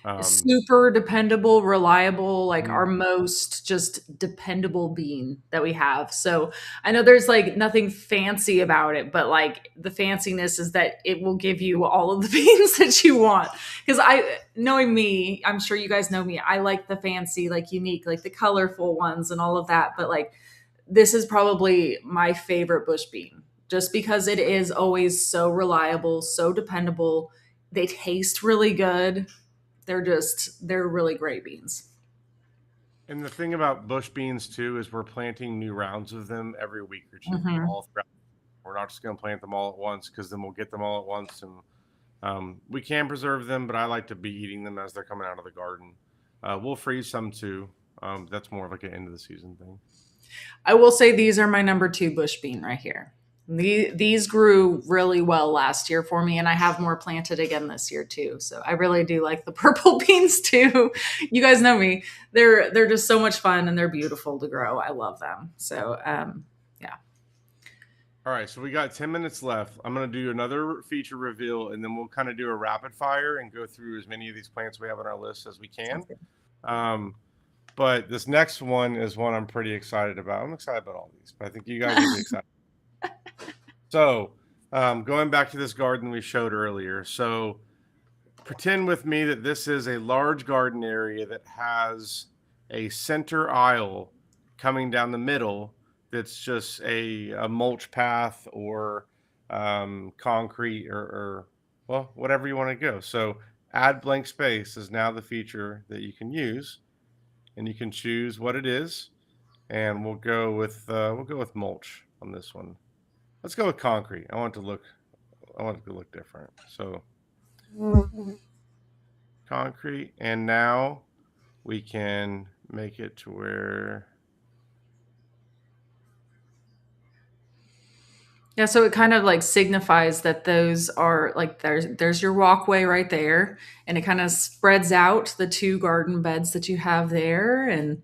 Um, Super dependable, reliable, like our mhm. most just dependable bean that we have. So I know there's like nothing fancy about it, but like the fanciness is that it will give you all of the beans that you want. Because knowing me, I'm sure you guys know me, I like the fancy, like unique, like the colorful ones and all of that. But like this is probably my favorite bush bean just because it is always so reliable, so dependable. They taste really good. They're really great beans. And the thing about bush beans too is we're planting new rounds of them every week or two, Hmm. all throughout. We're not just going to plant them all at once because then we'll get them all at once, and we can preserve them. But I like to be eating them as they're coming out of the garden. We'll freeze some too. That's more of like an end of the season thing. I will say these are my number two bush bean right here. These grew really well last year for me, and I have more planted again this year too. So I really do like the purple beans too. You guys know me; they're just so much fun and they're beautiful to grow. I love them. So yeah. All right, so we got 10 minutes left. I'm gonna do another feature reveal, and then we'll kind of do a rapid fire and go through as many of these plants we have on our list as we can. Sounds good. Um, but this next one is one I'm pretty excited about. I'm excited about all these, but I think you guys will be excited. So, going back to this garden we showed earlier. So, pretend with me that this is a large garden area that has a center aisle coming down the middle that's just a mulch path or concrete or, well, whatever you want to go. So, add blank space is now the feature that you can use, and you can choose what it is. And we'll go with mulch on this one. Let's go with concrete. I want it to look different. So concrete, and now we can make it to where Yeah, so it kind of like signifies that those are like there's your walkway right there, and it kind of spreads out the two garden beds that you have there. And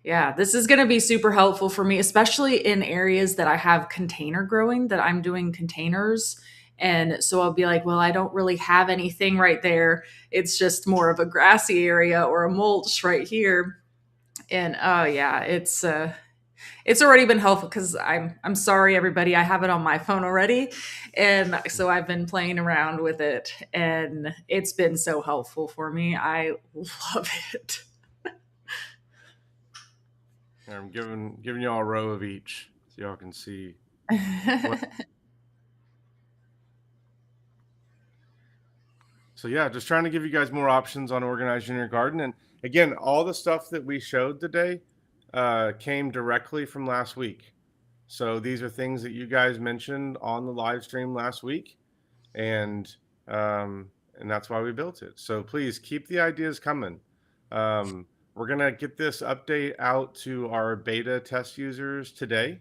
yeah, this is going to be super helpful for me, especially in areas that I have container growing, that I'm doing containers. And so I'll be like, well, I don't really have anything right there. It's just more of a grassy area or a mulch right here. And oh yeah, it's already been helpful because I'm sorry everybody, I have it on my phone already, and so I've been playing around with it, and it's been so helpful for me. I love it. I'm giving y'all a row of each so y'all can see what. So yeah, just trying to give you guys more options on organizing your garden. And again, all the stuff that we showed today came directly from last week. So these are things that you guys mentioned on the live stream last week, and um, and that's why we built it. So please keep the ideas coming. Um, we're gonna get this update out to our beta test users today.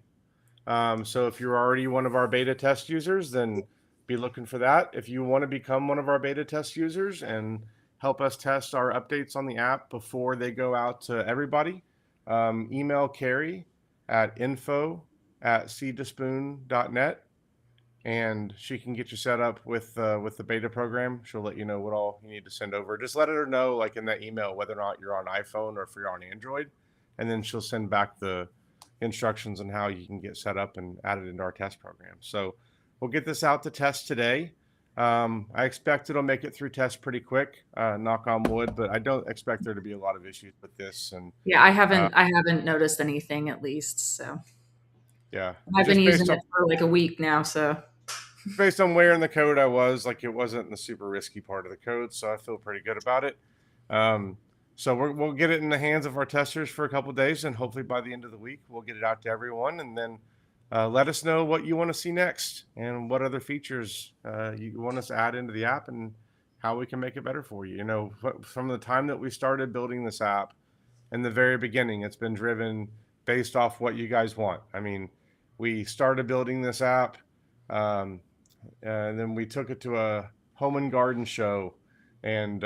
So if you're already one of our beta test users, then be looking for that. If you want to become one of our beta test users and help us test our updates on the app before they go out to everybody, email Carrie at info@seedtospoon.net, and she can get you set up with the beta program. She'll let you know what all you need to send over. Just let her know, like in that email, whether or not you're on iPhone or if you're on Android, and then she'll send back the instructions on how you can get set up and added into our test program. So we'll get this out to test today. I expect it'll make it through test pretty quick, knock on wood, but I don't expect there to be a lot of issues with this. And Yeah, uh, I haven't noticed anything at least. So yeah, I've been just using it for like a week now. So based on where in the code I was, like it wasn't in the super risky part of the code, so I feel pretty good about it. Um, so we'll get it in the hands of our testers for a couple days, and hopefully by the end of the week we'll get it out to everyone, and then let us know what you want to see next and what other features you want us to add into the app and how we can make it better for you. You know, from the time that we started building this app in the very beginning, it's been driven based off what you guys want. I mean, we started building this app. Um, and then we took it to a home and garden show, and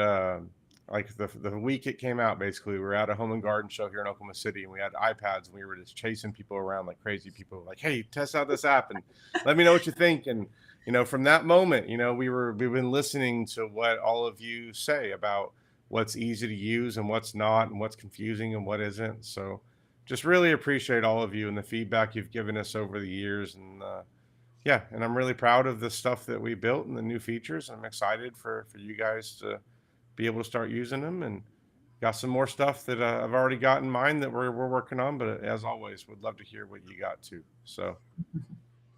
like the week it came out, basically we were at a home and garden show here in Oklahoma City, and we had iPads and we were just chasing people around like crazy. People were like, hey, test out this app and let me know what you think. And from that moment, we've been listening to what all of you say about what's easy to use and what's not, and what's confusing and what isn't. So just really appreciate all of you and the feedback you've given us over the years. And yeah, and I'm really proud of the stuff that we built and the new features. I'm excited for you guys to be able to start using them, and got some more stuff that I've already got in mind that we're working on. But as always, would love to hear what you got too. So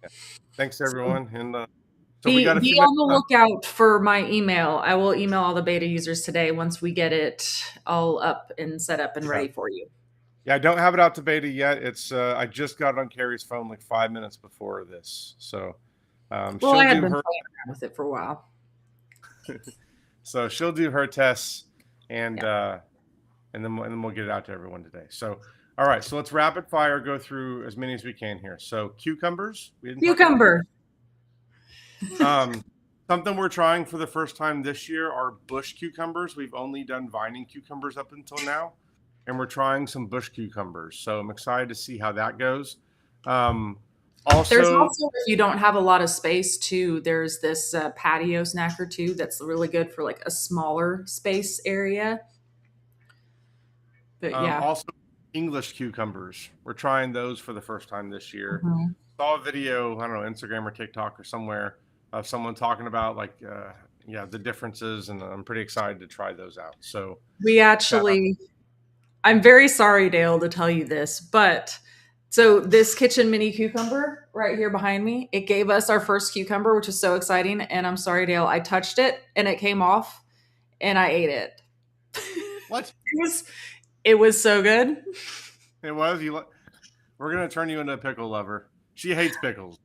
yeah, thanks So everyone. And so we got be a few be minutes on the left. lookout for my email. I will email all the beta users today once we get it all up and set up and Yeah. ready for you. Yeah, I don't have it out to beta yet. It's I just got it on Carrie's phone like 5 minutes before this. So Well, she'll I had do been her playing around with it for a while. so she'll do her tests, and Yeah. and then we'll get it out to everyone today. So all right, so let's rapid fire go through as many as we can here. So cucumbers, we didn't talk about Cucumber. Um, something we're trying for the first time this year are bush cucumbers. We've only done vining cucumbers up until now, and we're trying some bush cucumbers. So I'm excited to see how that goes. Um, There's also, also, if you don't have a lot of space too, there's this patio snacker too that's really good for like a smaller space area. But yeah. also English cucumbers. We're trying those for the first time this year. Mhm. Saw a video, I don't know, Instagram or TikTok or somewhere, of someone talking about like yeah, the differences, and I'm pretty excited to try those out. So We shout out. actually, I'm very sorry, Dale, to tell you this, but so this kitchen mini cucumber right here behind me, it gave us our first cucumber, which is so exciting. And I'm sorry, Dale, I touched it and it came off and I ate it. What? was it was so good. It was you. We're gonna turn you into a pickle lover. She hates pickles,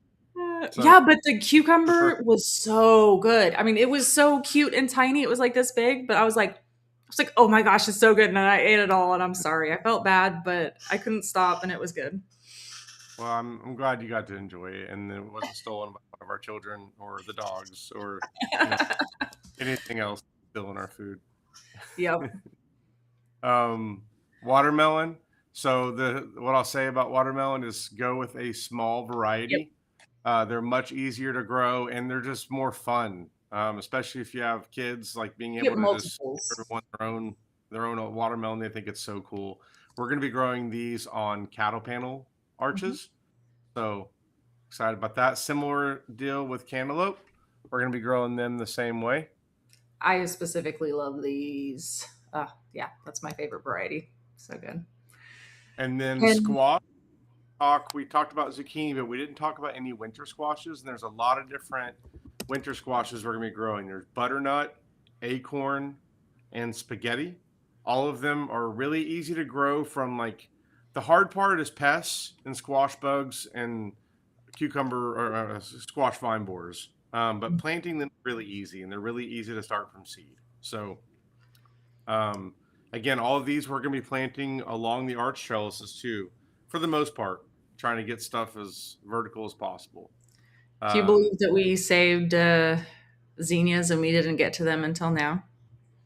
so Yeah, but the the first. cucumber was so good. I mean, it was so cute and tiny. It was like this big, but I was like, oh my gosh, it's so good. And then I ate it all, and I'm sorry. I felt bad, but I couldn't stop, and it was good. Well, I'm glad you got to enjoy it, and it wasn't stolen by one of our children or the dogs or you know anything else still in our food. Yep. um, Watermelon. So the what I'll say about watermelon is go with a small Yep. variety. They're much easier to grow, and they're just more fun, especially if you have kids. Like being You get able to just give multiples. everyone their own watermelon. They think it's so cool. We're going to be growing these on cattle panel Mhm. arches, so excited about that. Similar deal with cantaloupe. We're going to be growing them the same way. I specifically love these. Yeah, that's my favorite variety. So good. And then And squash. We talked about zucchini, but we didn't talk about any winter squashes. And there's a lot of different winter squashes we're going to be growing. There's butternut, acorn, and spaghetti. All of them are really easy to grow from like the hard part is pests and squash bugs and cucumber or squash vine borers. But planting them is really easy, and they're really easy to start from seed. So um, again, all of these we're going to be planting along the arch trellises too, for the most part, trying to get stuff as vertical as possible. can you Um, believe that we saved zinnias and we didn't get to them until now?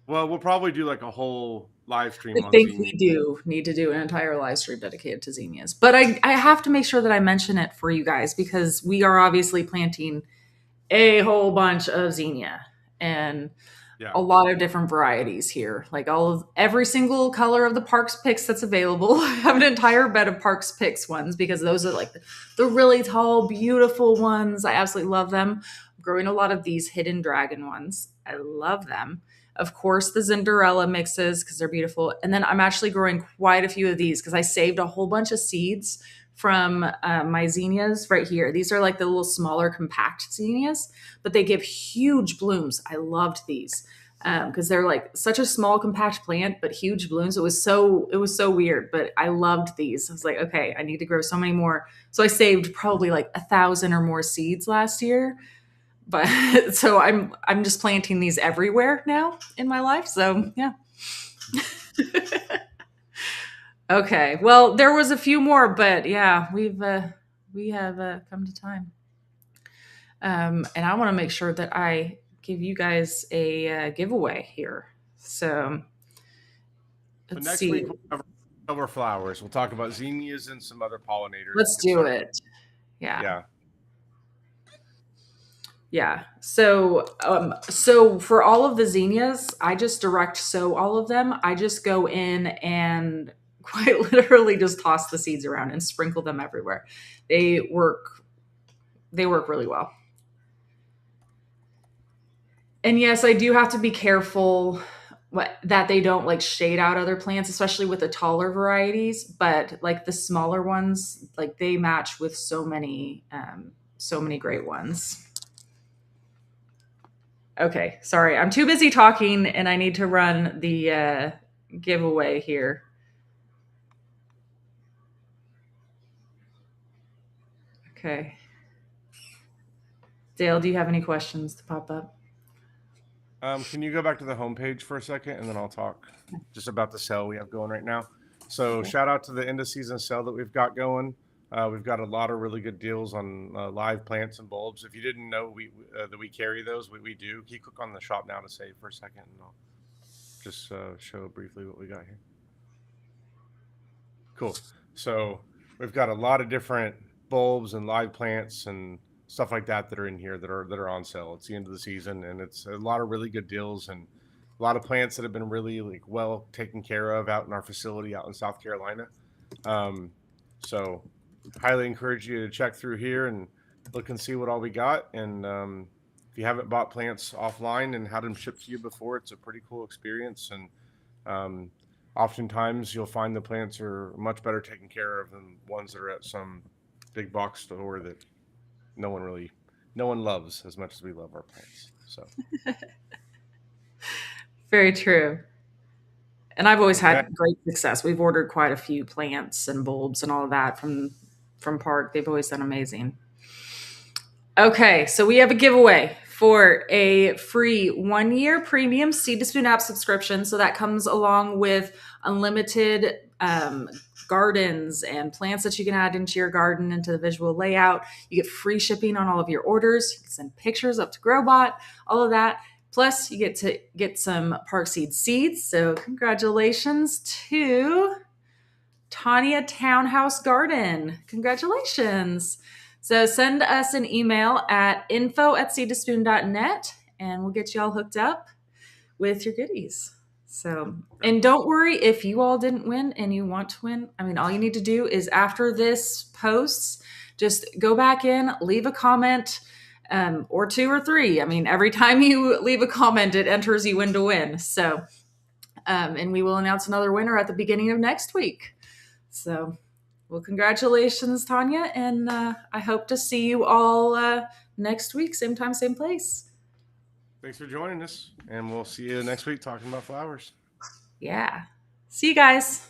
well, we'll probably do like a whole live I stream on think we zinnia. do need to do an entire live stream dedicated to zinnias. But I have to make sure that I mention it for you guys because we are obviously planting a whole bunch of zinnia and Yeah. a lot of different varieties here. Like every single color of the Parks Picks that's available. I have an entire bed of Parks Picks ones because those are like the really tall, beautiful ones. I absolutely love them. I'm growing a lot of these hidden dragon ones. I love them. Of course, the Cinderella mixes because they're beautiful. And then I'm actually growing quite a few of these because I saved a whole bunch of seeds from my zinnias right here. These are like the little smaller, compact zinnias, but they give huge blooms. I loved these because they're like such a small compact plant but huge blooms. It was so weird, but I loved these. I was like, okay, I need to grow so many more. So I saved probably like 1,000 or more seeds last year. But so I'm just planting these everywhere now in my life. So yeah. Okay. Well, there was a few more, but yeah, we have come to time. And I want to make sure that I give you guys a giveaway here. So But let's next see. week we'll cover flowers. We'll talk about zinnias and some other pollinators and Let's get do started. it. Yeah. Yeah. Yeah. So for all of the zinnias, I just direct sow all of them. I just go in and quite literally just toss the seeds around and sprinkle them everywhere. They work they work really well. And yes, I do have to be careful that they don't like shade out other plants, especially with the taller varieties. But like the smaller ones, like they match with so many great ones. Okay, sorry, I'm too busy talking, and I need to run the giveaway here. Okay, Dale, do you have any questions to pop up? Can you go back to the homepage for a second, and then I'll talk just about the sale we have going right now. So Okay. shout out to the end of season sale that we've got going. We've got a lot of really good deals on live plants and bulbs. If you didn't know that we carry those, we do. Can you click on the shop now to save for a second, and I'll just show briefly what we got here. Cool. So we've got a lot of different bulbs and live plants and stuff like that are in here that are on sale. It's the end of the season, and it's a lot of really good deals and a lot of plants that have been really like well taken care of out in our facility out in South Carolina. Um, so highly encourage you to check through here and look and see what all we got. And if you haven't bought plants offline and had them shipped to you before, it's a pretty cool experience. And um, oftentimes you'll find the plants are much better taken care of than ones that are at some big box store that no one loves as much as we love our plants. So Very true. And I've always okay. had great success. We've ordered quite a few plants and bulbs and all of that from Park. They've always done amazing. Okay, so we have a giveaway for a free 1 year premium Seed to Spoon app subscription. So that comes along with unlimited gardens and plants that you can add into your garden, into the visual layout. You get free shipping on all of your orders. You can send pictures up to Growbot, all of that. Plus, you get to get some Park Seed seeds. So, congratulations to Tanya Townhouse Garden. Congratulations. So send us an email at info@seedtospoon.net and we'll get you all hooked up with your goodies. So, and don't worry if you all didn't win and you want to win. I mean, all you need to do is after this posts, just go back in, leave a comment, or two or three. I mean, every time you leave a comment, it enters you in to win. So, and we will announce another winner at the beginning of next week. So, well, congratulations, Tanya, and I hope to see you all next week, same time, same place. Thanks for joining us, and we'll see you next week talking about flowers. Yeah. See you guys.